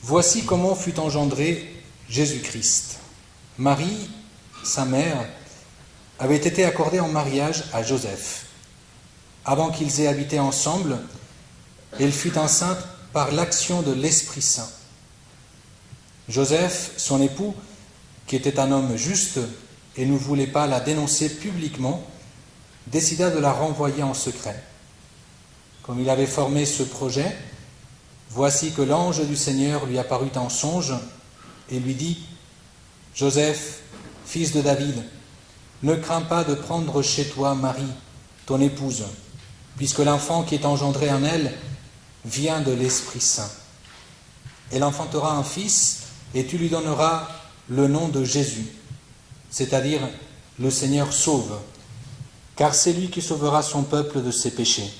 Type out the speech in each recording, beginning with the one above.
Voici comment fut engendré Jésus-Christ. Marie, sa mère, avait été accordée en mariage à Joseph. Avant qu'ils aient habité ensemble, elle fut enceinte par l'action de l'Esprit Saint. Joseph, son époux, qui était un homme juste et ne voulait pas la dénoncer publiquement, décida de la renvoyer en secret. Comme il avait formé ce projet, voici que l'ange du Seigneur lui apparut en songe et lui dit : « Joseph, fils de David, ne crains pas de prendre chez toi Marie, ton épouse, puisque l'enfant qui est engendré en elle vient de l'Esprit Saint. Elle enfantera un fils et tu lui donneras le nom de Jésus, c'est-à-dire le Seigneur sauve, car c'est lui qui sauvera son peuple de ses péchés.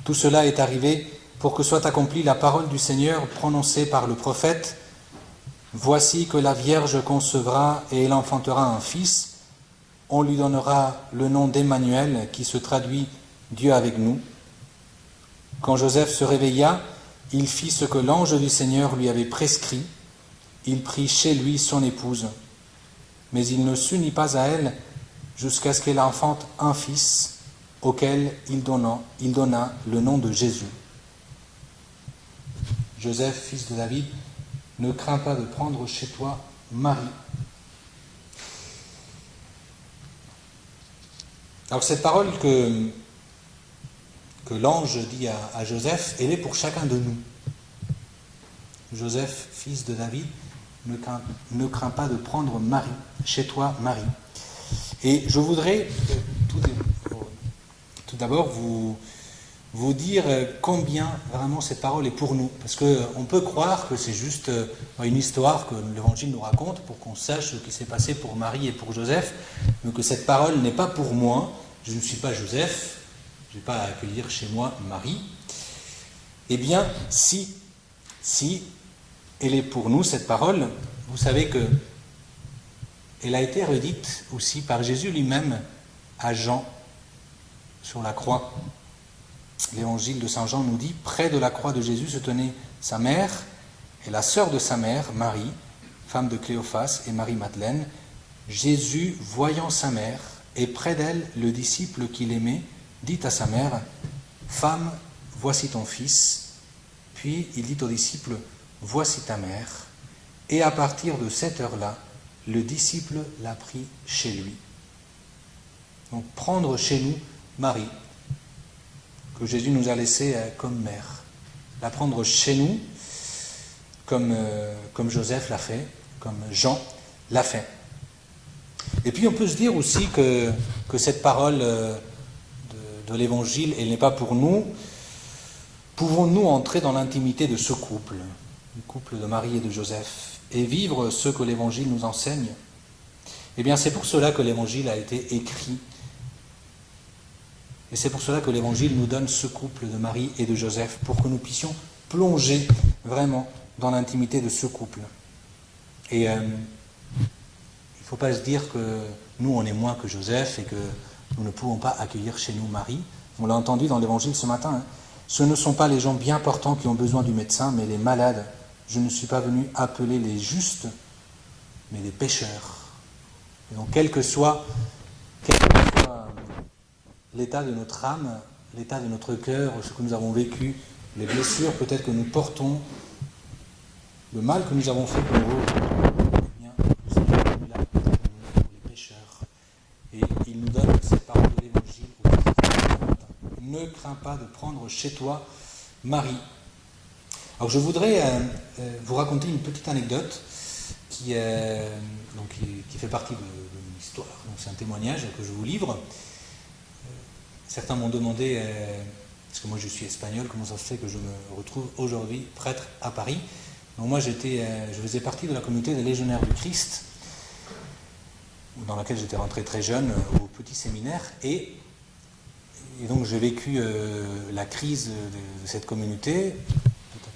Tout cela est arrivé pour que soit accomplie la parole du Seigneur prononcée par le prophète : voici que la Vierge concevra et elle enfantera un fils. On lui donnera le nom d'Emmanuel, qui se traduit Dieu avec nous. Quand Joseph se réveilla, il fit ce que l'ange du Seigneur lui avait prescrit. Il prit chez lui son épouse, mais il ne s'unit pas à elle jusqu'à ce qu'elle enfante un fils, auquel il donna le nom de Jésus. Joseph, fils de David, ne crains pas de prendre chez toi Marie. Alors cette parole que l'ange dit à Joseph, elle est pour chacun de nous. Joseph, fils de David, ne crains pas de prendre Marie, chez toi Marie. Et je voudrais tout d'abord vous dire combien vraiment cette parole est pour nous. Parce qu'on peut croire que c'est juste une histoire que l'Évangile nous raconte pour qu'on sache ce qui s'est passé pour Marie et pour Joseph, mais que cette parole n'est pas pour moi. Je ne suis pas Joseph, je ne vais pas accueillir chez moi Marie. Eh bien, si elle est pour nous, cette parole, vous savez que elle a été redite aussi par Jésus lui-même à Jean sur la croix. L'évangile de Saint Jean nous dit : près de la croix de Jésus se tenait sa mère et la sœur de sa mère, Marie, femme de Cléophas, et Marie-Madeleine. Jésus, voyant sa mère et près d'elle le disciple qu'il aimait, dit à sa mère : femme, voici ton fils. Puis il dit au disciple : voici ta mère. Et à partir de cette heure-là, le disciple l'a pris chez lui. Donc prendre chez nous Marie, que Jésus nous a laissée comme mère. La prendre chez nous, comme Joseph l'a fait, comme Jean l'a fait. Et puis on peut se dire aussi que cette parole de l'Évangile, elle n'est pas pour nous. Pouvons-nous entrer dans l'intimité de ce couple, le couple de Marie et de Joseph, et vivre ce que l'Évangile nous enseigne ? Eh bien, c'est pour cela que l'Évangile a été écrit. Et c'est pour cela que l'Évangile nous donne ce couple de Marie et de Joseph, pour que nous puissions plonger vraiment dans l'intimité de ce couple. Et il ne faut pas se dire que nous, on est moins que Joseph et que nous ne pouvons pas accueillir chez nous Marie. On l'a entendu dans l'Évangile ce matin. Ce ne sont pas les gens bien portants qui ont besoin du médecin, mais les malades. Je ne suis pas venu appeler les justes, mais les pécheurs. Et donc, quel que soit l'état de notre âme, l'état de notre cœur, ce que nous avons vécu, les blessures peut-être que nous portons, le mal que nous avons fait pour eux, eh bien, le Seigneur est là pour les pécheurs. Et il nous donne cette parole de l'Évangile. Ne crains pas de prendre chez toi Marie. Alors je voudrais vous raconter une petite anecdote qui fait partie de mon histoire. Donc c'est un témoignage que je vous livre. Certains m'ont demandé, parce que moi je suis espagnol, comment ça se fait que je me retrouve aujourd'hui prêtre à Paris. Donc moi je faisais partie de la communauté des légionnaires du Christ, dans laquelle j'étais rentré très jeune au petit séminaire, et donc j'ai vécu la crise de cette communauté,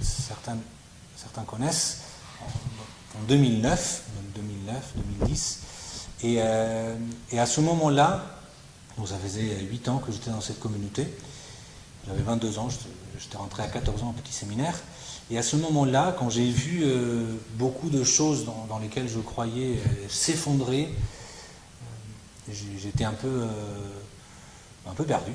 certains connaissent, en 2009, 2010, et à ce moment-là, donc ça faisait 8 ans que j'étais dans cette communauté, J'avais 22 ans, j'étais rentré à 14 ans au petit séminaire. Et à ce moment-là, quand j'ai vu beaucoup de choses dans lesquelles je croyais s'effondrer, j'étais un peu perdu.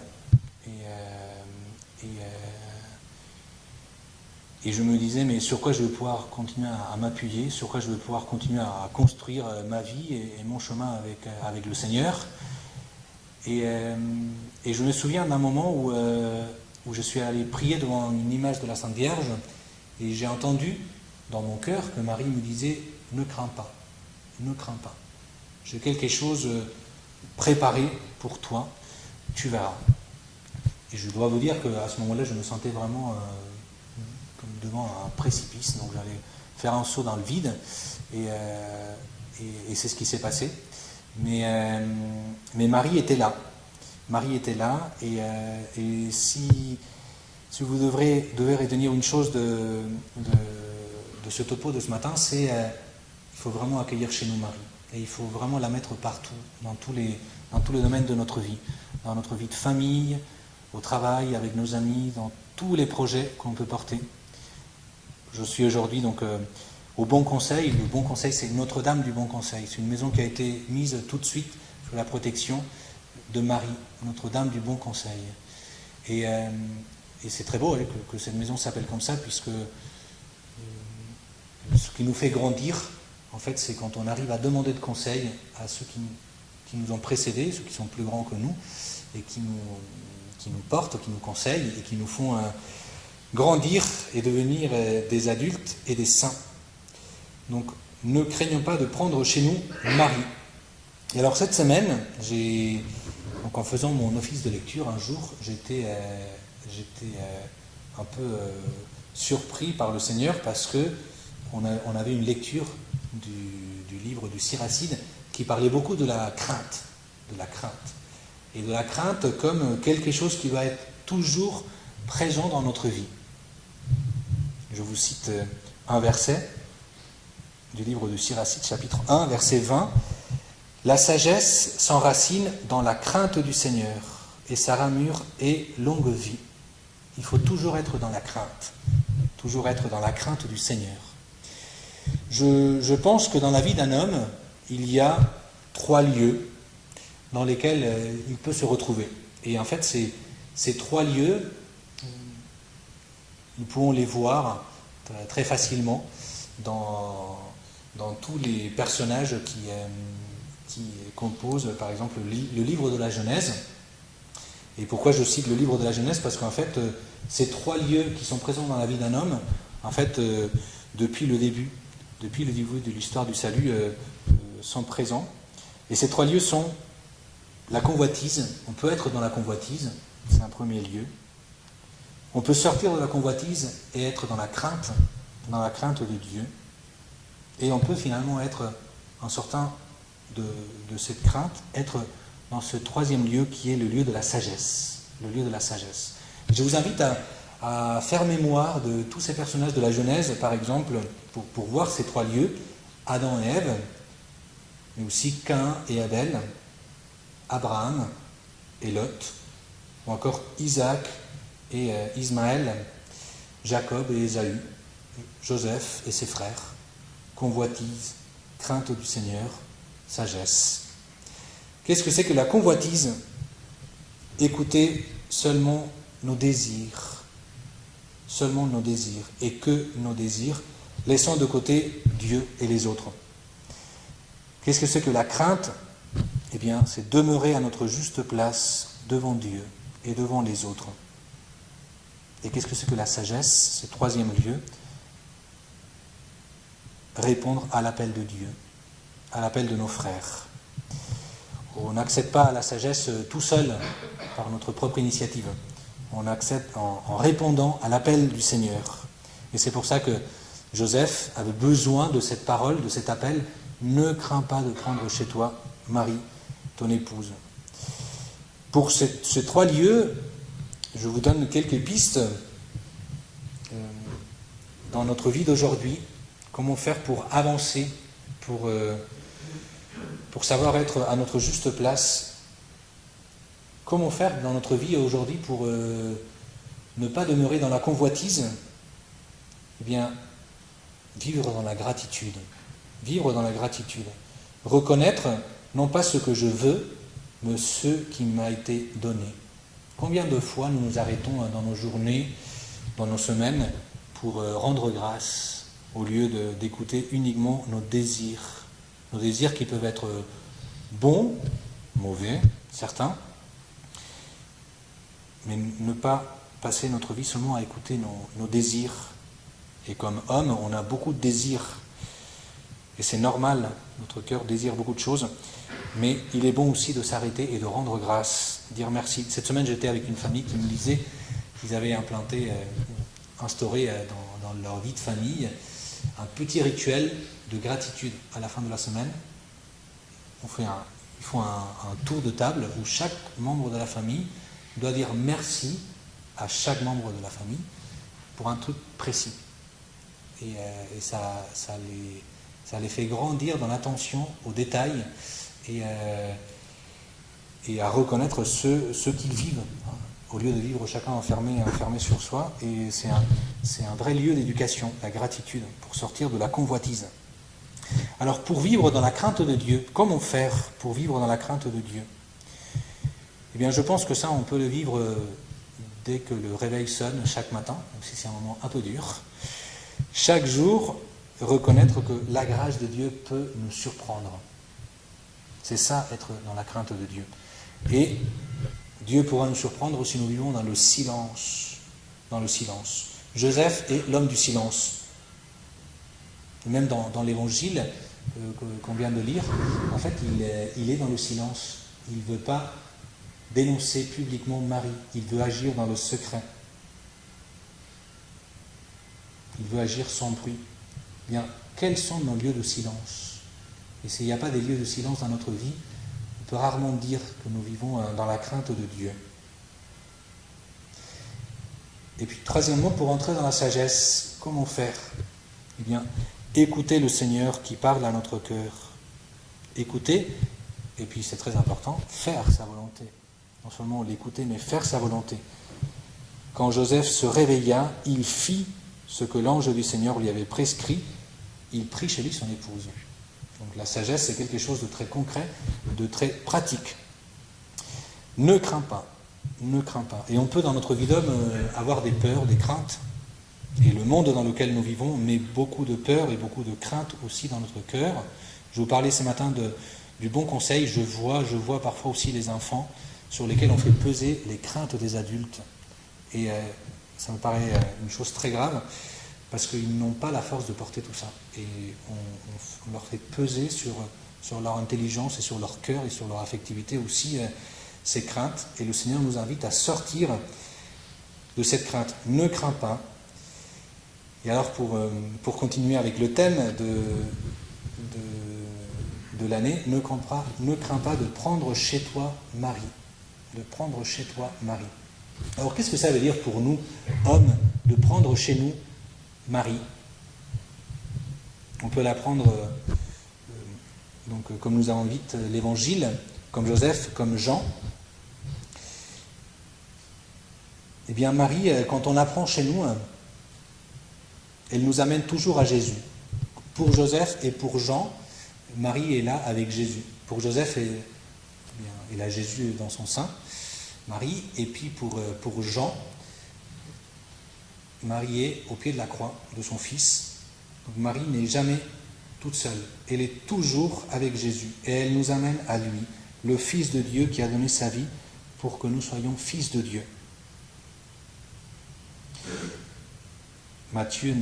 Et je me disais, mais sur quoi je vais pouvoir continuer à m'appuyer, sur quoi je vais pouvoir continuer à construire ma vie et mon chemin avec le Seigneur. Et je me souviens d'un moment où je suis allé prier devant une image de la Sainte Vierge, et j'ai entendu dans mon cœur que Marie me disait, ne crains pas, ne crains pas. J'ai quelque chose préparé pour toi, tu verras. Et je dois vous dire qu'à ce moment-là, je me sentais vraiment comme devant un précipice, donc j'allais faire un saut dans le vide, et c'est ce qui s'est passé. Mais Marie était là. Marie était là, et si vous devez retenir une chose de ce topo de ce matin, c'est il faut vraiment accueillir chez nous Marie. Et il faut vraiment la mettre partout, dans tous les domaines de notre vie. Dans notre vie de famille, au travail, avec nos amis, dans tous les projets qu'on peut porter. Je suis aujourd'hui donc au Bon Conseil. Le Bon Conseil, c'est Notre-Dame du Bon Conseil. C'est une maison qui a été mise tout de suite sous la protection de Marie, Notre-Dame du Bon Conseil. Et c'est très beau que cette maison s'appelle comme ça, puisque ce qui nous fait grandir, en fait, c'est quand on arrive à demander de conseil à ceux qui nous ont précédés, ceux qui sont plus grands que nous, et qui nous portent, qui nous conseillent, et qui nous font grandir et devenir des adultes et des saints. Donc, ne craignons pas de prendre chez nous Marie. Et alors, cette semaine, donc en faisant mon office de lecture, un jour, j'étais un peu surpris par le Seigneur, parce que on avait une lecture du livre du Siracide qui parlait beaucoup de la crainte. Et de la crainte comme quelque chose qui va être toujours présent dans notre vie. Je vous cite un verset du livre du Siracide, chapitre 1, verset 20. « La sagesse s'enracine dans la crainte du Seigneur, et sa ramure est longue vie. » Il faut toujours être dans la crainte du Seigneur. Je pense que dans la vie d'un homme, il y a 3 lieux dans lesquels il peut se retrouver. Et en fait, ces 3 lieux, nous pouvons les voir très facilement dans tous les personnages qui composent, par exemple, le livre de la Genèse. Et pourquoi je cite le livre de la Genèse ? Parce qu'en fait, ces 3 lieux qui sont présents dans la vie d'un homme, en fait, depuis le début de l'histoire du salut, sont présents. Et ces 3 lieux sont la convoitise. On peut être dans la convoitise, c'est un premier lieu. On peut sortir de la convoitise et être dans la crainte de Dieu. Et on peut finalement être, en sortant de cette crainte, être dans ce 3e lieu qui est le lieu de la sagesse. Le lieu de la sagesse. Je vous invite à faire mémoire de tous ces personnages de la Genèse, par exemple, pour voir ces 3 lieux, Adam et Ève, mais aussi Caïn et Abel, Abraham et Lot, ou encore Isaac et Ismaël, Jacob et Ésaü, Joseph et ses frères, convoitise, crainte du Seigneur, sagesse. Qu'est-ce que c'est que la convoitise ? Écoutez seulement nos désirs, et que nos désirs, laissant de côté Dieu et les autres. Qu'est-ce que c'est que la crainte ? Eh bien, c'est demeurer à notre juste place devant Dieu et devant les autres. Et qu'est-ce que c'est que la sagesse ? Ce 3e lieu, répondre à l'appel de Dieu, à l'appel de nos frères. On n'accède pas à la sagesse tout seul, par notre propre initiative. On accède en répondant à l'appel du Seigneur. Et c'est pour ça que Joseph avait besoin de cette parole, de cet appel. Ne crains pas de prendre chez toi Marie, ton épouse. Pour ces 3 lieux, je vous donne quelques pistes dans notre vie d'aujourd'hui. Comment faire pour avancer, pour savoir être à notre juste place. Comment faire dans notre vie aujourd'hui pour ne pas demeurer dans la convoitise, eh bien, vivre dans la gratitude. Vivre dans la gratitude. Reconnaître, non pas ce que je veux, mais ce qui m'a été donné. Combien de fois nous nous arrêtons dans nos journées, dans nos semaines, pour rendre grâce, au lieu d'écouter uniquement nos désirs qui peuvent être bons, mauvais, certains, mais ne pas passer notre vie seulement à écouter nos désirs. Et comme homme, on a beaucoup de désirs. Et c'est normal, notre cœur désire beaucoup de choses. Mais il est bon aussi de s'arrêter et de rendre grâce, dire merci. Cette semaine, j'étais avec une famille qui me disait qu'ils avaient instauré dans leur vie de famille un petit rituel de gratitude à la fin de la semaine. Ils font un tour de table où chaque membre de la famille doit dire merci à chaque membre de la famille pour un truc précis. Et ça les fait grandir dans l'attention aux détails et à reconnaître ce qu'ils vivent, hein, au lieu de vivre chacun enfermé sur soi. Et c'est un vrai lieu d'éducation, la gratitude, pour sortir de la convoitise. Alors, pour vivre dans la crainte de Dieu, comment faire pour vivre dans la crainte de Dieu? Eh bien, je pense que ça, on peut le vivre dès que le réveil sonne chaque matin, même si c'est un moment un peu dur. Chaque jour, reconnaître que la grâce de Dieu peut nous surprendre. C'est ça, être dans la crainte de Dieu. Et Dieu pourra nous surprendre si nous vivons dans le silence. Dans le silence. Joseph est l'homme du silence. Même dans l'évangile qu'on vient de lire, en fait, il est dans le silence. Il ne veut pas dénoncer publiquement Marie. Il veut agir dans le secret. Il veut agir sans bruit. Bien, quels sont nos lieux de silence? Et s'il n'y a pas des lieux de silence dans notre vie, on peut rarement dire que nous vivons dans la crainte de Dieu. Et puis, troisièmement, pour entrer dans la sagesse, comment faire? Eh bien, écouter le Seigneur qui parle à notre cœur. Écouter, et puis c'est très important, faire sa volonté. Non seulement l'écouter, mais faire sa volonté. Quand Joseph se réveilla, il fit ce que l'ange du Seigneur lui avait prescrit. Il prit chez lui son épouse. Donc la sagesse, c'est quelque chose de très concret, de très pratique. Ne crains pas, ne crains pas. Et on peut dans notre vie d'homme avoir des peurs, des craintes. Et le monde dans lequel nous vivons met beaucoup de peur et beaucoup de craintes aussi dans notre cœur. Je vous parlais ce matin du bon conseil. Je vois parfois aussi les enfants sur lesquels on fait peser les craintes des adultes. Et ça me paraît une chose très grave, parce qu'ils n'ont pas la force de porter tout ça. Et on leur fait peser sur leur intelligence et sur leur cœur et sur leur affectivité aussi ces craintes. Et le Seigneur nous invite à sortir de cette crainte. Ne crains pas. Et alors pour continuer avec le thème de l'année, ne crains pas de prendre chez toi Marie. De prendre chez toi Marie. Alors qu'est-ce que ça veut dire pour nous, hommes, de prendre chez nous Marie? On peut la prendre, donc, comme nous invite l'Évangile, comme Joseph, comme Jean. Eh bien Marie, quand on la prend chez nous, elle nous amène toujours à Jésus. Pour Joseph et pour Jean, Marie est là avec Jésus. Pour Joseph, elle a Jésus dans son sein, Marie, et puis pour Jean, Marie est au pied de la croix de son fils. Donc Marie n'est jamais toute seule. Elle est toujours avec Jésus. Et elle nous amène à lui, le Fils de Dieu qui a donné sa vie pour que nous soyons fils de Dieu. Matthieu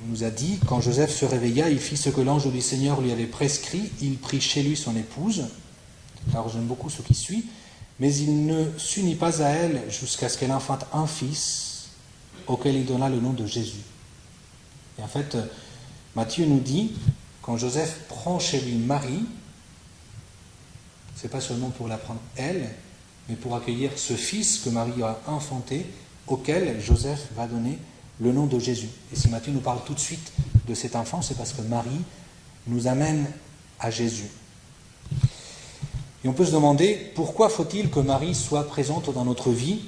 nous a dit, quand Joseph se réveilla, il fit ce que l'ange du Seigneur lui avait prescrit. Il prit chez lui son épouse. Alors j'aime beaucoup ce qui suit. Mais il ne s'unit pas à elle jusqu'à ce qu'elle enfante un fils auquel il donna le nom de Jésus. Et en fait, Matthieu nous dit, quand Joseph prend chez lui Marie, c'est pas seulement pour la prendre elle, mais pour accueillir ce fils que Marie a enfanté, auquel Joseph va donner le nom de Jésus. Et si Matthieu nous parle tout de suite de cet enfant, c'est parce que Marie nous amène à Jésus. Et on peut se demander, pourquoi faut-il que Marie soit présente dans notre vie?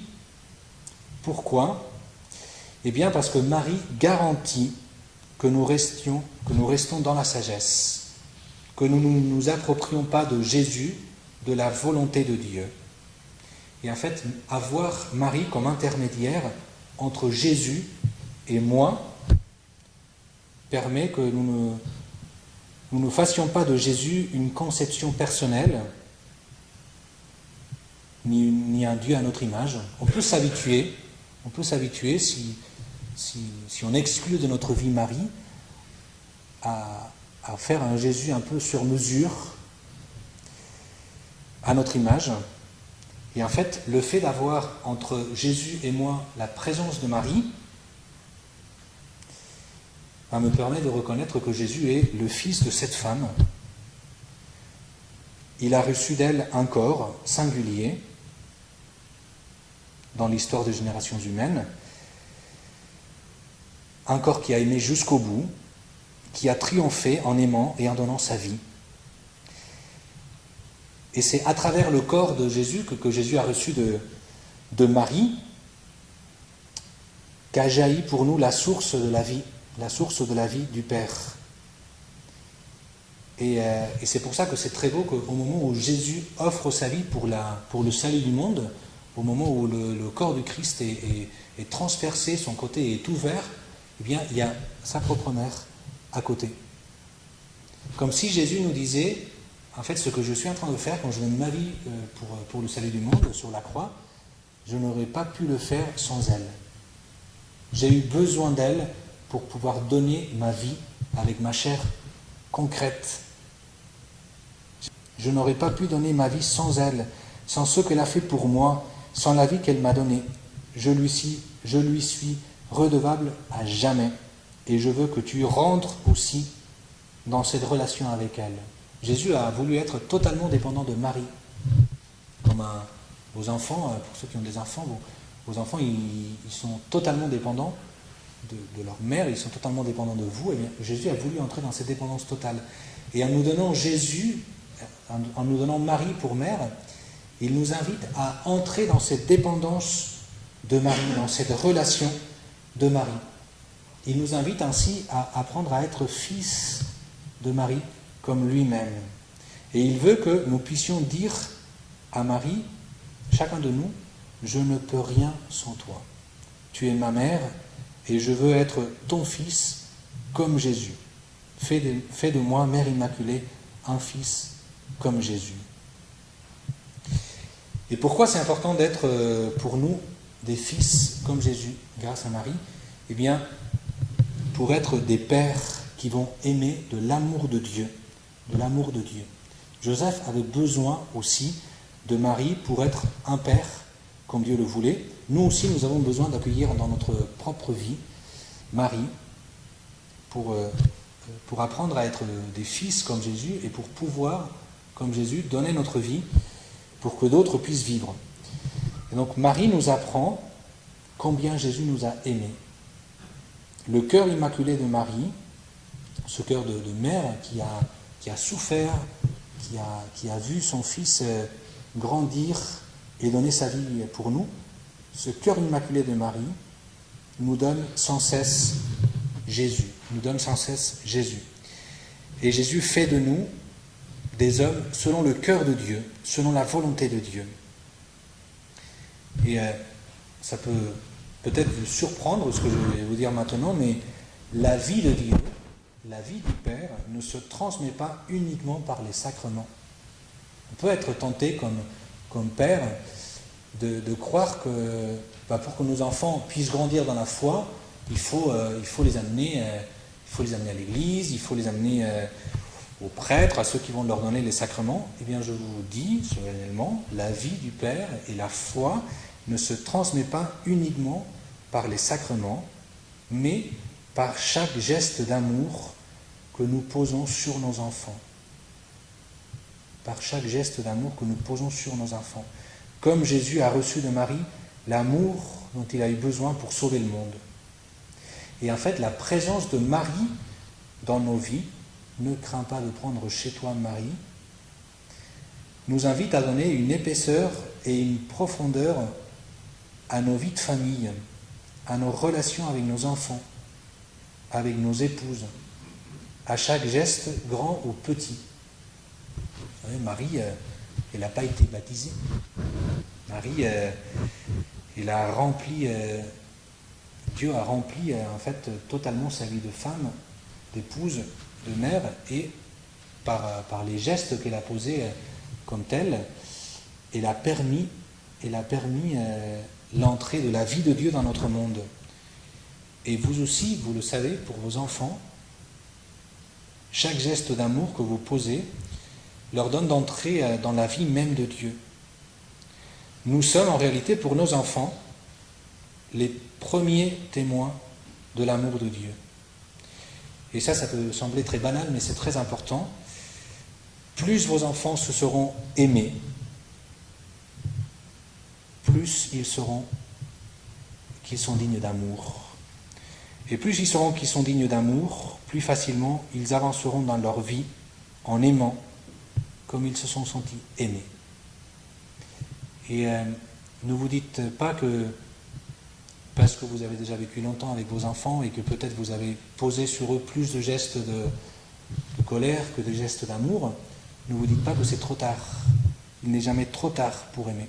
Pourquoi? Eh bien parce que Marie garantit que nous restons dans la sagesse, que nous ne nous approprions pas de Jésus, de la volonté de Dieu. Et en fait, avoir Marie comme intermédiaire entre Jésus et moi permet que nous ne fassions pas de Jésus une conception personnelle, ni un Dieu à notre image. On peut s'habituer si on exclut de notre vie Marie, à faire un Jésus un peu sur mesure, à notre image. Et en fait, le fait d'avoir entre Jésus et moi la présence de Marie me permet de reconnaître que Jésus est le fils de cette femme. Il a reçu d'elle un corps singulier dans l'histoire des générations humaines, un corps qui a aimé jusqu'au bout, qui a triomphé en aimant et en donnant sa vie. Et c'est à travers le corps de Jésus que Jésus a reçu de Marie qu'a jailli pour nous la source de la vie du Père. Et c'est pour ça que c'est très beau qu'au moment où Jésus offre sa vie pour le salut du monde, au moment où le corps du Christ est transpercé, son côté est ouvert, eh bien, il y a sa propre mère à côté. Comme si Jésus nous disait, en fait, ce que je suis en train de faire quand je donne ma vie pour le salut du monde sur la croix, je n'aurais pas pu le faire sans elle. J'ai eu besoin d'elle pour pouvoir donner ma vie avec ma chair concrète. Je n'aurais pas pu donner ma vie sans elle, sans ce qu'elle a fait pour moi, sans la vie qu'elle m'a donnée. Je lui suis redevable à jamais. Et je veux que tu rentres aussi dans cette relation avec elle. Jésus a voulu être totalement dépendant de Marie. Comme vos enfants, pour ceux qui ont des enfants, vos enfants, ils sont totalement dépendants de leur mère, ils sont totalement dépendants de vous. Et bien, Jésus a voulu entrer dans cette dépendance totale. Et en nous donnant Jésus, en nous donnant Marie pour mère, il nous invite à entrer dans cette dépendance de Marie, dans cette relation de Marie. Il nous invite ainsi à apprendre à être fils de Marie comme lui-même. Et il veut que nous puissions dire à Marie, chacun de nous, je ne peux rien sans toi. Tu es ma mère et je veux être ton fils comme Jésus. Fais de moi, Mère Immaculée, un fils comme Jésus. Et pourquoi c'est important d'être pour nous des fils comme Jésus grâce à Marie ? Eh bien, pour être des pères qui vont aimer de l'amour de Dieu. De l'amour de Dieu. Joseph avait besoin aussi de Marie pour être un père comme Dieu le voulait. Nous aussi, nous avons besoin d'accueillir dans notre propre vie Marie pour apprendre à être des fils comme Jésus et pour pouvoir, comme Jésus, donner notre vie pour que d'autres puissent vivre. Et donc Marie nous apprend combien Jésus nous a aimés. Le cœur immaculé de Marie, ce cœur de mère qui a souffert, qui a vu son fils grandir et donner sa vie pour nous, ce cœur immaculé de Marie nous donne sans cesse Jésus. Et Jésus fait de nous des hommes selon le cœur de Dieu, selon la volonté de Dieu. Et ça peut peut-être vous surprendre ce que je vais vous dire maintenant, mais la vie de Dieu, la vie du Père, ne se transmet pas uniquement par les sacrements. On peut être tenté comme père de croire que pour que nos enfants puissent grandir dans la foi, il faut les amener à l'église, il faut les amener aux prêtres, à ceux qui vont leur donner les sacrements. Eh bien, je vous dis solennellement, la vie du Père et la foi ne se transmet pas uniquement par les sacrements, mais par chaque geste d'amour que nous posons sur nos enfants. Par chaque geste d'amour que nous posons sur nos enfants. Comme Jésus a reçu de Marie l'amour dont il a eu besoin pour sauver le monde. Et en fait, la présence de Marie dans nos vies, ne crains pas de prendre chez toi Marie, nous invite à donner une épaisseur et une profondeur à nos vies de famille, à nos relations avec nos enfants, avec nos épouses, à chaque geste, grand ou petit. Vous savez, Marie, elle n'a pas été baptisée. Marie, elle a rempli, Dieu a rempli en fait totalement sa vie de femme, d'épouse, de mère, et par les gestes qu'elle a posés comme tels, elle a permis l'entrée de la vie de Dieu dans notre monde. Et vous aussi, vous le savez, pour vos enfants, chaque geste d'amour que vous posez leur donne d'entrer dans la vie même de Dieu. Nous sommes en réalité pour nos enfants les premiers témoins de l'amour de Dieu. Et ça peut sembler très banal, mais c'est très important. Plus vos enfants se seront aimés, plus ils sauront qu'ils sont dignes d'amour. Et plus ils sauront qu'ils sont dignes d'amour, plus facilement ils avanceront dans leur vie en aimant comme ils se sont sentis aimés. Et ne vous dites pas que parce que vous avez déjà vécu longtemps avec vos enfants et que peut-être vous avez posé sur eux plus de gestes de colère que de gestes d'amour, ne vous dites pas que c'est trop tard. Il n'est jamais trop tard pour aimer.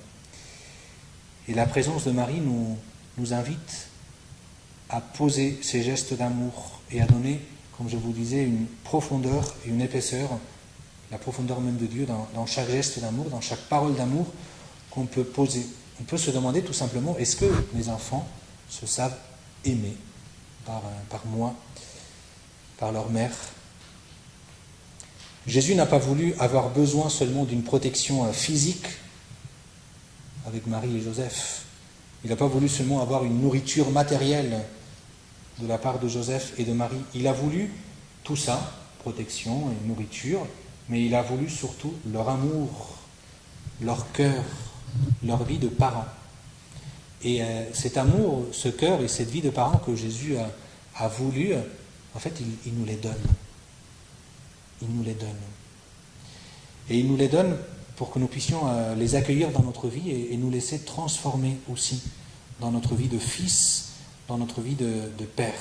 Et la présence de Marie nous invite à poser ces gestes d'amour et à donner, comme je vous disais, une profondeur et une épaisseur, la profondeur même de Dieu dans chaque geste d'amour, dans chaque parole d'amour qu'on peut poser. On peut se demander tout simplement, est-ce que mes enfants se savent aimer par moi, par leur mère? Jésus n'a pas voulu avoir besoin seulement d'une protection physique avec Marie et Joseph. Il n'a pas voulu seulement avoir une nourriture matérielle de la part de Joseph et de Marie. Il a voulu tout ça, protection et nourriture, mais il a voulu surtout leur amour, leur cœur, leur vie de parents. Et cet amour, ce cœur et cette vie de parents que Jésus a voulu, en fait, il nous les donne. Il nous les donne. Et il nous les donne pour que nous puissions les accueillir dans notre vie et nous laisser transformer aussi dans notre vie de fils, dans notre vie de père.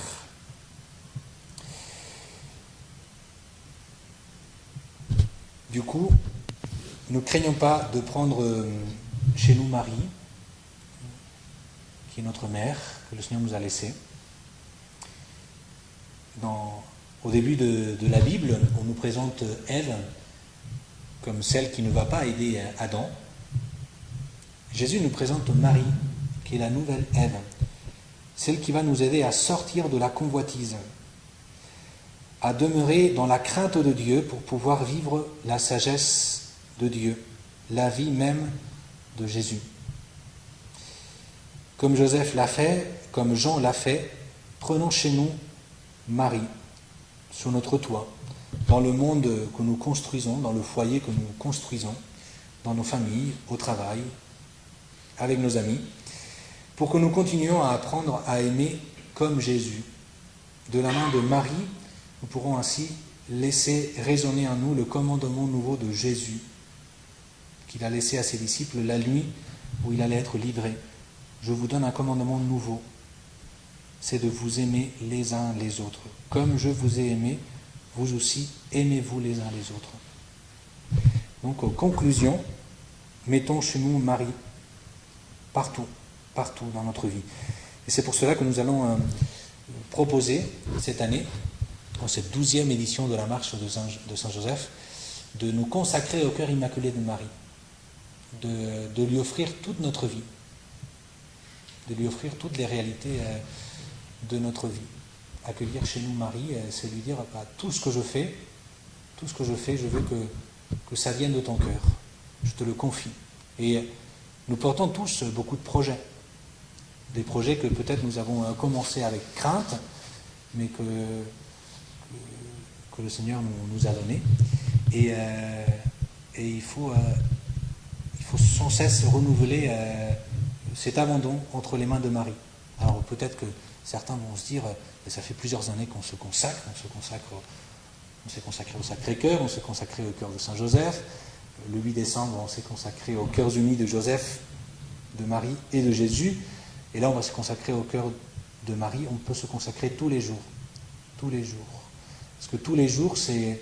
Du coup, ne craignons pas de prendre chez nous Marie, qui est notre mère, que le Seigneur nous a laissée. Au début de la Bible, on nous présente Ève comme celle qui ne va pas aider Adam. Jésus nous présente Marie, qui est la nouvelle Ève, celle qui va nous aider à sortir de la convoitise, à demeurer dans la crainte de Dieu pour pouvoir vivre la sagesse de Dieu, la vie même de Jésus. Comme Joseph l'a fait, comme Jean l'a fait, prenons chez nous Marie, sur notre toit, dans le monde que nous construisons, dans le foyer que nous construisons, dans nos familles, au travail, avec nos amis, pour que nous continuions à apprendre à aimer comme Jésus. De la main de Marie, nous pourrons ainsi laisser résonner en nous le commandement nouveau de Jésus, qu'il a laissé à ses disciples la nuit où il allait être livré. Je vous donne un commandement nouveau, c'est de vous aimer les uns les autres. Comme je vous ai aimé, vous aussi aimez-vous les uns les autres. Donc, en conclusion, mettons chez nous Marie, partout dans notre vie. Et c'est pour cela que nous allons proposer cette année, dans cette 12e édition de la marche de Saint-Joseph, de nous consacrer au cœur immaculé de Marie, de lui offrir toute notre vie, de lui offrir toutes les réalités de notre vie. Accueillir chez nous Marie, c'est lui dire tout ce que je fais, je veux que ça vienne de ton cœur. Je te le confie. Et nous portons tous beaucoup de projets. Des projets que peut-être nous avons commencé avec crainte, mais que le Seigneur nous a donnés. Et il faut sans cesse renouveler cet abandon entre les mains de Marie. Alors peut-être que certains vont se dire, ça fait plusieurs années qu'on se consacre, on s'est consacré au Sacré-Cœur, on s'est consacré au cœur de Saint-Joseph, le 8 décembre on s'est consacré aux cœurs unis de Joseph, de Marie et de Jésus, et là on va se consacrer au cœur de Marie, on peut se consacrer tous les jours. Tous les jours. Parce que tous les jours, c'est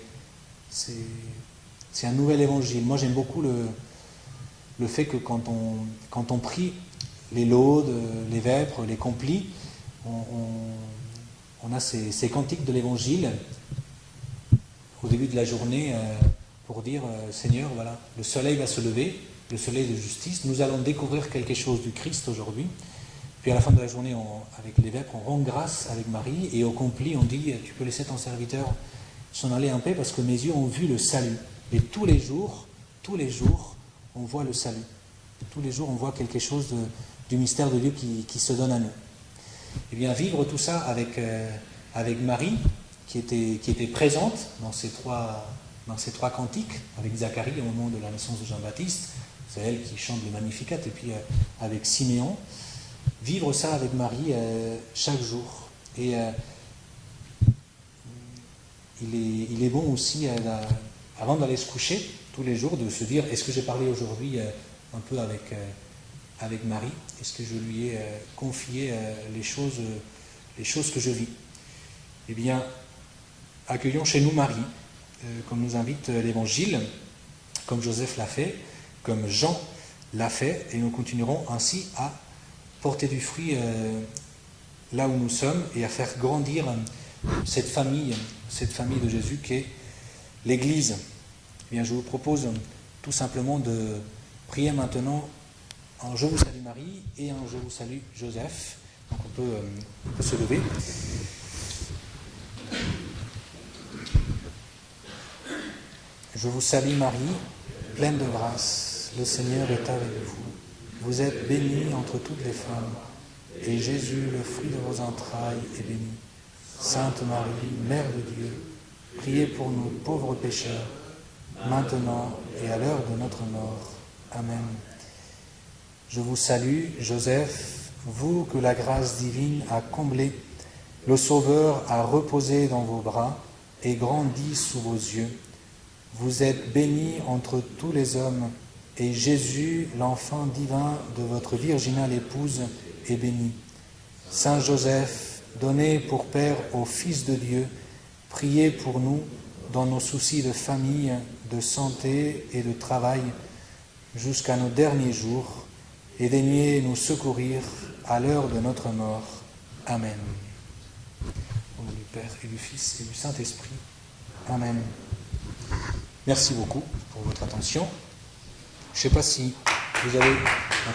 un nouvel évangile. Moi, j'aime beaucoup le fait que quand on prie les laudes, les vêpres, les complis, on a ces cantiques de l'évangile au début de la journée pour dire Seigneur, voilà, le soleil va se lever, le soleil de justice, nous allons découvrir quelque chose du Christ aujourd'hui. Puis à la fin de la journée, avec les vêpres, on rend grâce avec Marie, et au complis, on dit tu peux laisser ton serviteur s'en aller en paix parce que mes yeux ont vu le salut. Et tous les jours, on voit le salut. Tous les jours, on voit quelque chose du mystère de Dieu qui se donne à nous. Et bien, vivre tout ça avec Marie, qui était présente dans ces trois cantiques, avec Zacharie au moment de la naissance de Jean-Baptiste, c'est elle qui chante le Magnificat, et puis avec Siméon, vivre ça avec Marie chaque jour. Et il est bon aussi, avant d'aller se coucher, tous les jours, de se dire, est-ce que j'ai parlé aujourd'hui un peu avec Marie? Est-ce que je lui ai confié les choses que je vis? Eh bien, accueillons chez nous Marie, comme nous invite l'Évangile, comme Joseph l'a fait, comme Jean l'a fait, et nous continuerons ainsi à porter du fruit là où nous sommes et à faire grandir cette famille de Jésus qu'est l'Église. Eh bien, je vous propose tout simplement de prier maintenant en Je vous salue Marie et en Je vous salue Joseph. Donc on peut se lever. Je vous salue Marie, pleine de grâce, le Seigneur est avec vous. Vous êtes bénie entre toutes les femmes, et Jésus, le fruit de vos entrailles, est béni. Sainte Marie, Mère de Dieu, priez pour nous pauvres pécheurs, maintenant et à l'heure de notre mort. Amen. Je vous salue, Joseph, vous que la grâce divine a comblé, le Sauveur a reposé dans vos bras et grandi sous vos yeux. Vous êtes béni entre tous les hommes, et Jésus, l'enfant divin de votre virginale épouse, est béni. Saint Joseph, donné pour Père au Fils de Dieu, priez pour nous dans nos soucis de famille, de santé et de travail, jusqu'à nos derniers jours, et daignez nous secourir à l'heure de notre mort. Amen. Au nom du Père et du Fils et du Saint-Esprit. Amen. Merci beaucoup pour votre attention. Je ne sais pas si vous avez un